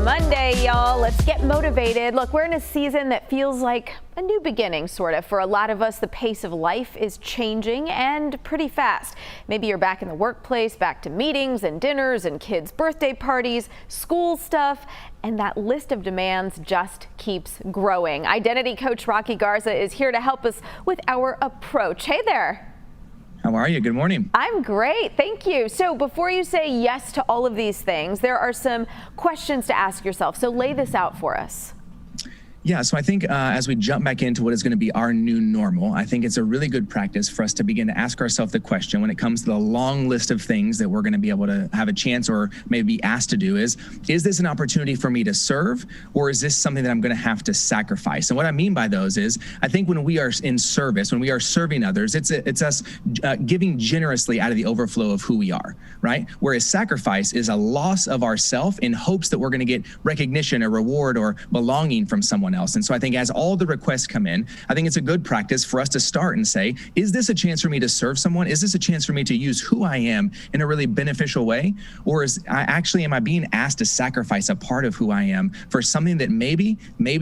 Monday, y'all. Let's get motivated. Look, we're in a season that feels like a new beginning, sort of. For a lot of us, the pace of life is changing and pretty fast. Maybe you're back in the workplace, back to meetings and dinners and kids' birthday parties, school stuff, and that list of demands just keeps growing. Identity Coach Rocky Garza is here to help us with our approach. Hey there. How are you? Good morning. I'm great, thank you. So before you say yes to all of these things, there are some questions to ask yourself. So lay this out for us. Yeah, so I think as we jump back into what is going to be our new normal, I think it's a really good practice for us to begin to ask ourselves the question when it comes to the long list of things that we're going to be able to have a chance or maybe be asked to do is this an opportunity for me to serve, or is this something that I'm going to have to sacrifice? And what I mean by those is I think when we are in service, when we are serving others, it's us giving generously out of the overflow of who we are, right? Whereas sacrifice is a loss of ourself in hopes that we're going to get recognition or reward or belonging from someone else. And so I think as all the requests come in, I think it's a good practice for us to start and say, is this a chance for me to serve someone? Is this a chance for me to use who I am in a really beneficial way? Or am I being asked to sacrifice a part of who I am for something that maybe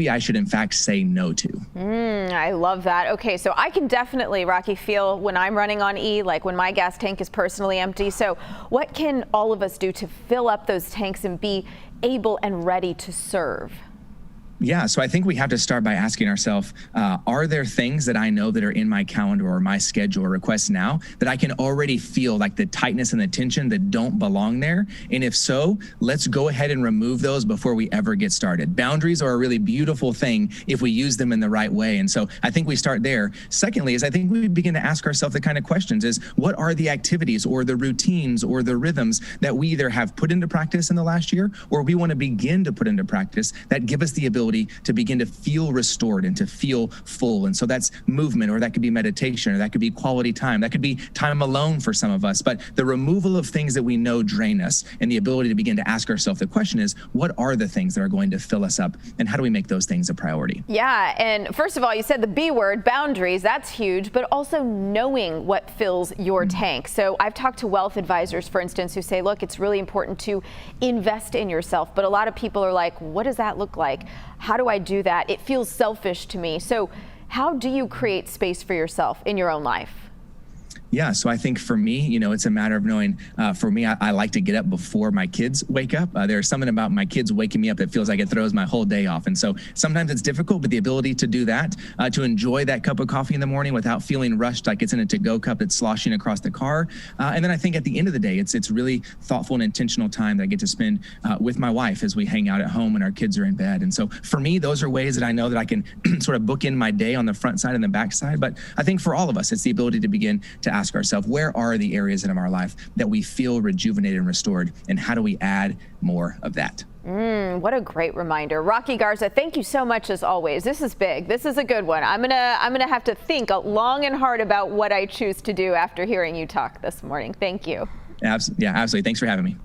I should in fact say no to? I love that. Okay, so I can definitely, Rocky, feel when I'm running on E, like when my gas tank is personally empty. So what can all of us do to fill up those tanks and be able and ready to serve? Yeah, so I think we have to start by asking ourselves, are there things that I know that are in my calendar or my schedule or requests now that I can already feel like the tightness and the tension that don't belong there? And if so, let's go ahead and remove those before we ever get started. Boundaries are a really beautiful thing if we use them in the right way. And so I think we start there. Secondly, is I think we begin to ask ourselves the kind of questions is what are the activities or the routines or the rhythms that we either have put into practice in the last year or we want to begin to put into practice that give us the ability to begin to feel restored and to feel full. And so that's movement, or that could be meditation, or that could be quality time. That could be time alone for some of us. But the removal of things that we know drain us and the ability to begin to ask ourselves the question is, what are the things that are going to fill us up? And how do we make those things a priority? Yeah, and first of all, you said the B word, boundaries, that's huge, but also knowing what fills your tank. So I've talked to wealth advisors, for instance, who say, look, it's really important to invest in yourself. But a lot of people are like, what does that look like? How do I do that? It feels selfish to me. So how do you create space for yourself in your own life? Yeah, so I think for me, it's a matter of knowing, for me, I like to get up before my kids wake up. There's something about my kids waking me up that feels like it throws my whole day off. And so sometimes it's difficult, but the ability to do that, to enjoy that cup of coffee in the morning without feeling rushed like it's in a to-go cup that's sloshing across the car. And then I think at the end of the day, it's really thoughtful and intentional time that I get to spend with my wife as we hang out at home when our kids are in bed. And so for me, those are ways that I know that I can sort of bookend my day on the front side and the back side. But I think for all of us, it's the ability to begin to ask ourselves, where are the areas in our life that we feel rejuvenated and restored, and how do we add more of that? What a great reminder. Rocky Garza, thank you so much as always. This is big. This is a good one. I'm gonna have to think long and hard about what I choose to do after hearing you talk this morning. Thank you. Yeah, absolutely. Thanks for having me.